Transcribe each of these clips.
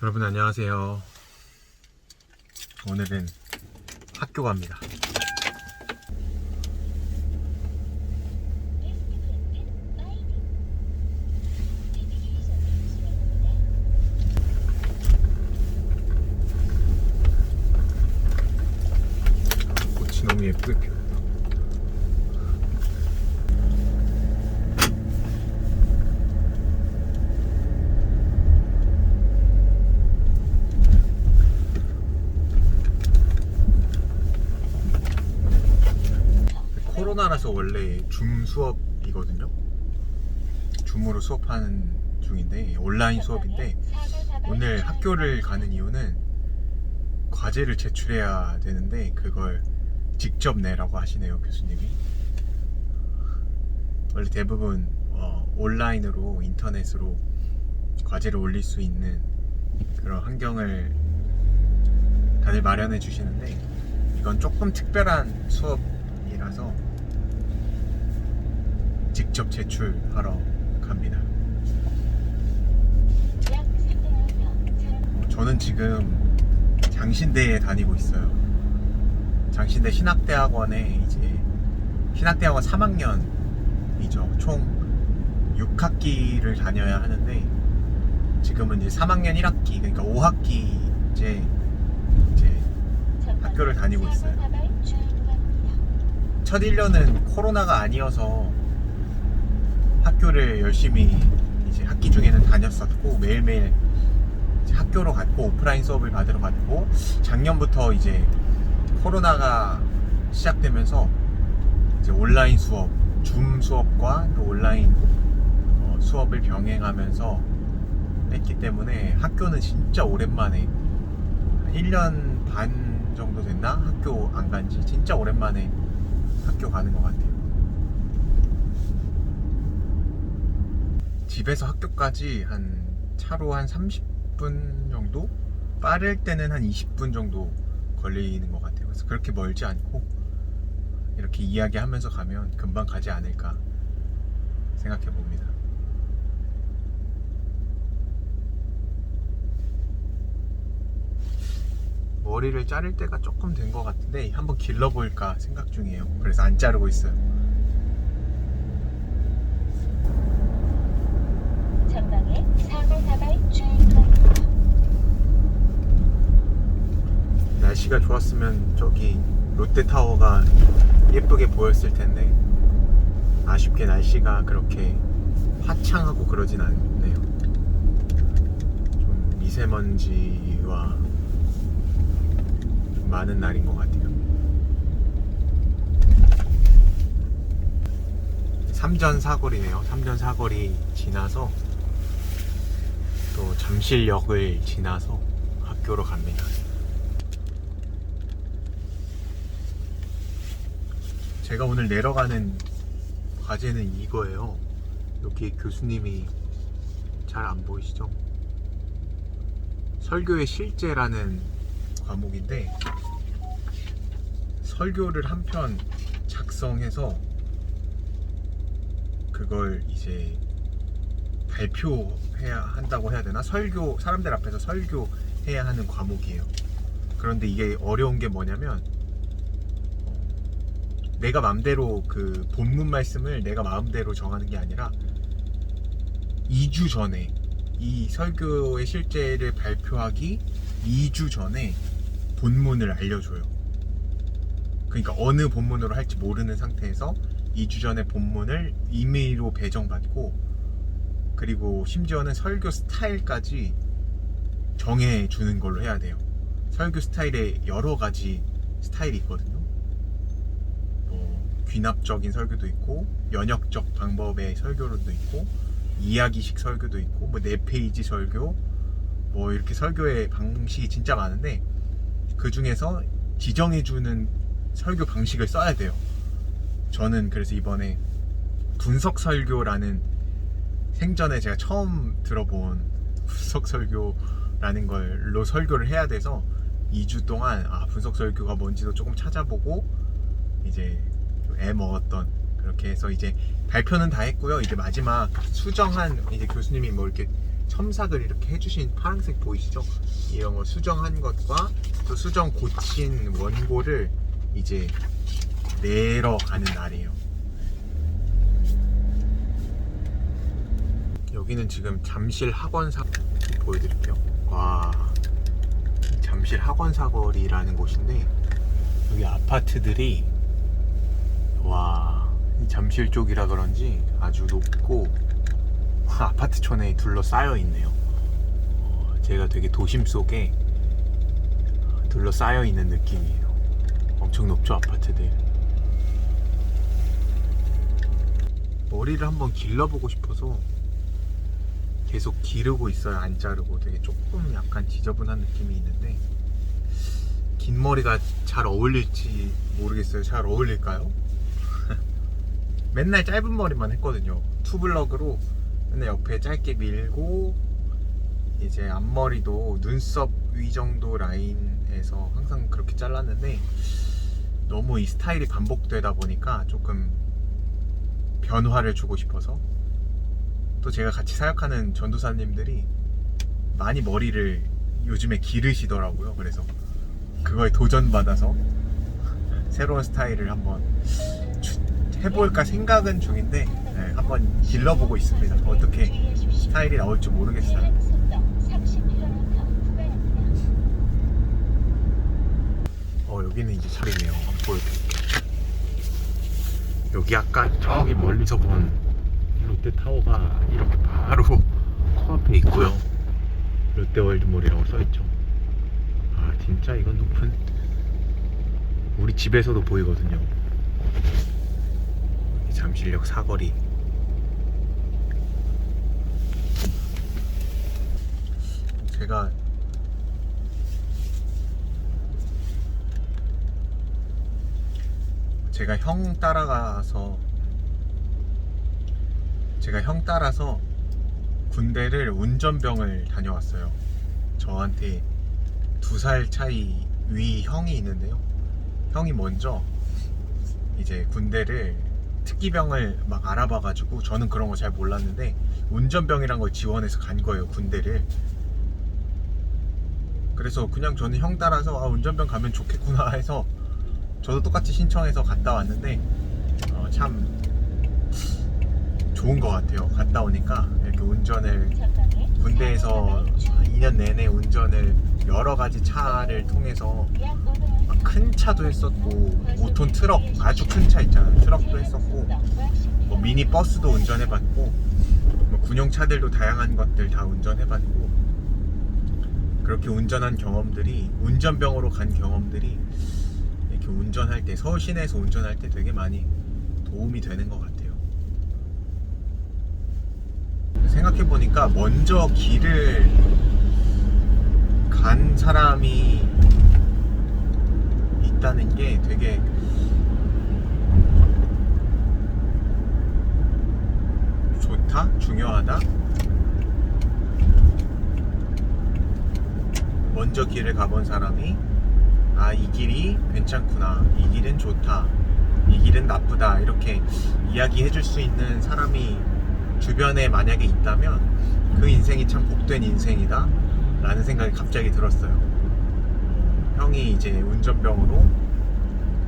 여러분 안녕하세요. 오늘은 학교 갑니다. 꽃이 너무 예쁘게 피었다. 코로나라서 원래 줌 수업이거든요. 줌으로 수업하는 중인데 온라인 수업인데 오늘 학교를 가는 이유는 과제를 제출해야 되는데 그걸 직접 내라고 하시네요, 교수님이. 원래 대부분 온라인으로 인터넷으로 과제를 올릴 수 있는 그런 환경을 다들 마련해 주시는데 이건 조금 특별한 수업이라서 직접 제출하러 갑니다. 저는 지금 장신대에 다니고 있어요. 장신대 신학대학원에 이제 신학대학원 3학년이죠. 총 6학기를 다녀야 하는데 지금은 이제 3학년 1학기, 그러니까 5학기째 이제 학교를 다니고 있어요. 첫 1년은 코로나가 아니어서 학교를 열심히 이제 학기 중에는 다녔었고 매일매일 이제 학교로 갔고 오프라인 수업을 받으러 갔고, 작년부터 이제 코로나가 시작되면서 이제 온라인 수업, 줌 수업과 또 온라인 수업을 병행하면서 했기 때문에 학교는 진짜 오랜만에 1년 반 정도 됐나? 학교 안 간지 진짜 오랜만에 학교 가는 것 같아요. 집에서 학교까지 차로 한 30분 정도? 빠를 때는 한 20분 정도 걸리는 것 같아요. 그래서 그렇게 멀지 않고 이렇게 이야기하면서 가면 금방 가지 않을까 생각해 봅니다. 머리를 자를 때가 조금 된 것 같은데 한번 길러볼까 생각 중이에요. 그래서 안 자르고 있어요. 전방에 사고사발 주의입니다. 날씨가 좋았으면 저기 롯데타워가 예쁘게 보였을 텐데 아쉽게 날씨가 그렇게 화창하고 그러진 않네요. 좀 미세먼지와 좀 많은 날인 것 같아요. 삼전 사거리네요. 삼전 사거리 지나서 또 잠실역을 지나서 학교로 갑니다. 제가 오늘 내려가는 과제는 이거예요. 여기 교수님이 잘 안 보이시죠? 설교의 실제라는 과목인데 설교를 한 편 작성해서 그걸 이제 발표해야 한다고 해야 되나? 사람들 앞에서 설교해야 하는 과목이에요. 그런데 이게 어려운 게 뭐냐면 내가 마음대로 그 본문 말씀을 내가 마음대로 정하는 게 아니라 2주 전에 이 설교의 실제를 발표하기 2주 전에 본문을 알려줘요. 그러니까 어느 본문으로 할지 모르는 상태에서 2주 전에 본문을 이메일로 배정받고, 그리고 심지어는 설교 스타일까지 정해주는 걸로 해야 돼요. 설교 스타일에 여러 가지 스타일이 있거든요. 귀납적인 설교도 있고 연역적 방법의 설교도 있고 이야기식 설교도 있고 4페이지 설교 이렇게 설교의 방식이 진짜 많은데 그 중에서 지정해주는 설교 방식을 써야 돼요. 저는 그래서 이번에 분석 설교라는 생전에 제가 처음 들어본 분석 설교라는 걸로 설교를 해야 돼서 2주 동안 분석 설교가 뭔지도 조금 찾아보고 이제 애 먹었던, 그렇게 해서 이제 발표는 다 했고요. 이제 마지막 수정한 이제 교수님이 이렇게 첨삭을 이렇게 해주신 파란색 보이시죠? 이런 걸 수정한 것과 또 수정 고친 원고를 이제 내러 가는 날이에요. 여기는 지금 잠실 학원사 보여드릴게요. 와, 잠실 학원사거리라는 곳인데 여기 아파트들이 와, 이 잠실 쪽이라 그런지 아주 높고 아파트촌에 둘러싸여 있네요. 제가 되게 도심 속에 둘러싸여 있는 느낌이에요. 엄청 높죠, 아파트들. 머리를 한번 길러보고 싶어서 계속 기르고 있어요. 안 자르고. 되게 조금 약간 지저분한 느낌이 있는데 긴 머리가 잘 어울릴지 모르겠어요. 잘 어울릴까요? 맨날 짧은 머리만 했거든요. 투블럭으로 맨날 옆에 짧게 밀고 이제 앞머리도 눈썹 위 정도 라인에서 항상 그렇게 잘랐는데 너무 이 스타일이 반복되다 보니까 조금 변화를 주고 싶어서, 또 제가 같이 사역하는 전도사님들이 많이 머리를 요즘에 기르시더라고요. 그래서 그거에 도전받아서 새로운 스타일을 한번 해볼까 생각은 중인데 한번 길러보고 있습니다. 어떻게 스타일이 나올지 모르겠어요. 여기는 이제 차리네요. 한번 보여드릴게요. 여기 아까 저기 멀리서 본 롯데타워가 이렇게 바로 코앞에 있고요. 롯데월드몰이라고 써있죠. 아, 진짜 이건 높은, 우리 집에서도 보이거든요. 잠실역 사거리. 제가 형 따라서 군대를 운전병을 다녀왔어요. 저한테 2살 차이 위 형이 있는데요. 형이 먼저 이제 군대를 특기병을 막 알아봐가지고, 저는 그런 거 잘 몰랐는데 운전병이란 걸 지원해서 간 거예요, 군대를. 그래서 그냥 저는 형 따라서 운전병 가면 좋겠구나 해서 저도 똑같이 신청해서 갔다 왔는데 참 좋은 것 같아요. 갔다 오니까 이렇게 운전을, 군대에서 2년 내내 운전을 여러 가지 차를 통해서 큰 차도 했었고, 5톤 트럭, 아주 큰 차 있잖아요. 트럭도 했었고, 뭐 미니 버스도 운전해봤고, 뭐 군용차들도 다양한 것들 다 운전해봤고, 그렇게 운전한 경험들이, 운전병으로 간 경험들이 이렇게 운전할 때, 서울 시내에서 운전할 때 되게 많이 도움이 되는 것 같아요. 생각해보니까 먼저 길을 간 사람이 있다는 게 되게 좋다? 중요하다? 먼저 길을 가본 사람이 이 길이 괜찮구나, 이 길은 좋다, 이 길은 나쁘다, 이렇게 이야기해 줄 수 있는 사람이 주변에 만약에 있다면 그 인생이 참 복된 인생이다 라는 생각이 갑자기 들었어요. 형이 이제 운전병으로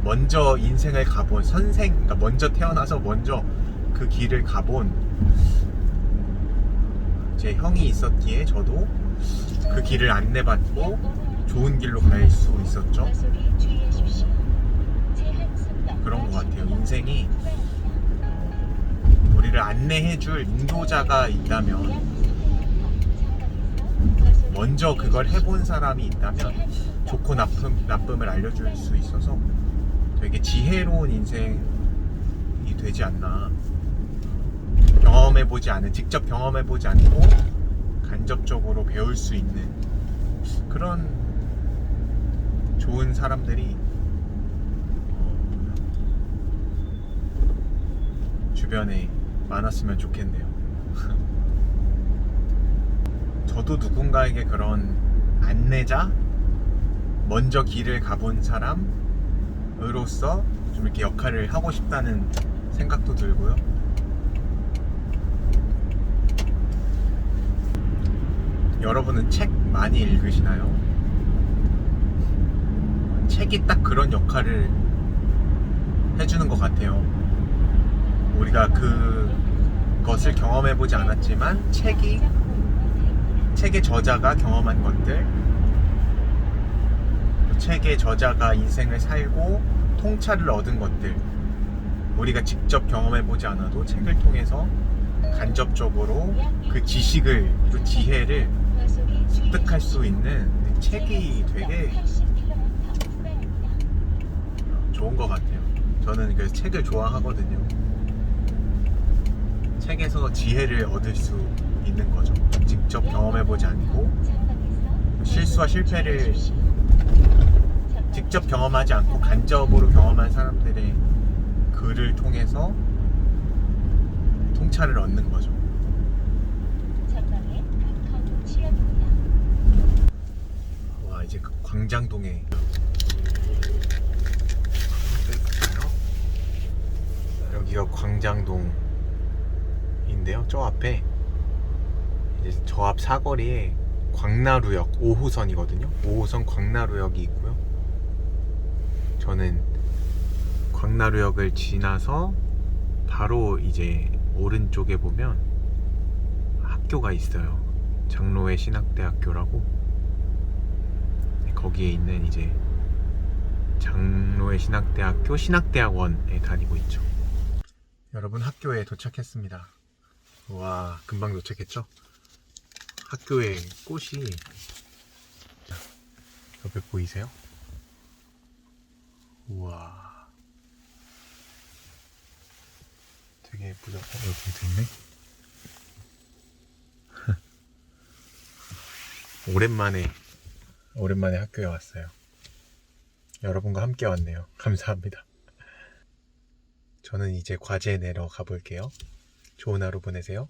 먼저 인생을 가본 그러니까 먼저 태어나서 먼저 그 길을 가본 제 형이 있었기에 저도 그 길을 안내받고 좋은 길로 갈 수 있었죠. 그런 것 같아요. 인생이 우리를 안내해줄 인도자가 있다면, 먼저 그걸 해본 사람이 있다면 좋고 나쁨을 알려줄 수 있어서 되게 지혜로운 인생이 되지 않나. 직접 경험해보지 않고 간접적으로 배울 수 있는 그런 좋은 사람들이 주변에 많았으면 좋겠네요. 저도 누군가에게 그런 안내자, 먼저 길을 가본 사람으로서 좀 이렇게 역할을 하고 싶다는 생각도 들고요. 여러분은 책 많이 읽으시나요? 책이 딱 그런 역할을 해주는 것 같아요. 우리가 그것을 경험해보지 않았지만 책의 저자가 경험한 것들, 책의 저자가 인생을 살고 통찰을 얻은 것들, 우리가 직접 경험해보지 않아도 책을 통해서 간접적으로 그 지식을, 또 지혜를 습득할 수 있는 책이 되게 좋은 것 같아요. 저는 그래서 책을 좋아하거든요. 책에서 지혜를 얻을 수 있는 거죠. 직접 경험해보지 않고 실수와 실패를 직접 경험하지 않고 간접으로 경험한 사람들의 글을 통해서 통찰을 얻는 거죠. 와, 이제 그 광장동에 여기가 광장동인데요. 저 앞에 이제 저 앞 사거리에 광나루역 5호선이거든요. 5호선 광나루역이 있고요. 저는 광나루역을 지나서 바로 이제 오른쪽에 보면 학교가 있어요. 장로회 신학대학교라고. 거기에 있는 이제 장로회 신학대학교 신학대학원에 다니고 있죠. 여러분, 학교에 도착했습니다. 와, 금방 도착했죠? 학교에 꽃이, 자, 옆에 보이세요? 우와, 되게 예쁘죠? 여기도 있네. 오랜만에 학교에 왔어요. 여러분과 함께 왔네요. 감사합니다. 저는 이제 과제 내러 가볼게요. 좋은 하루 보내세요.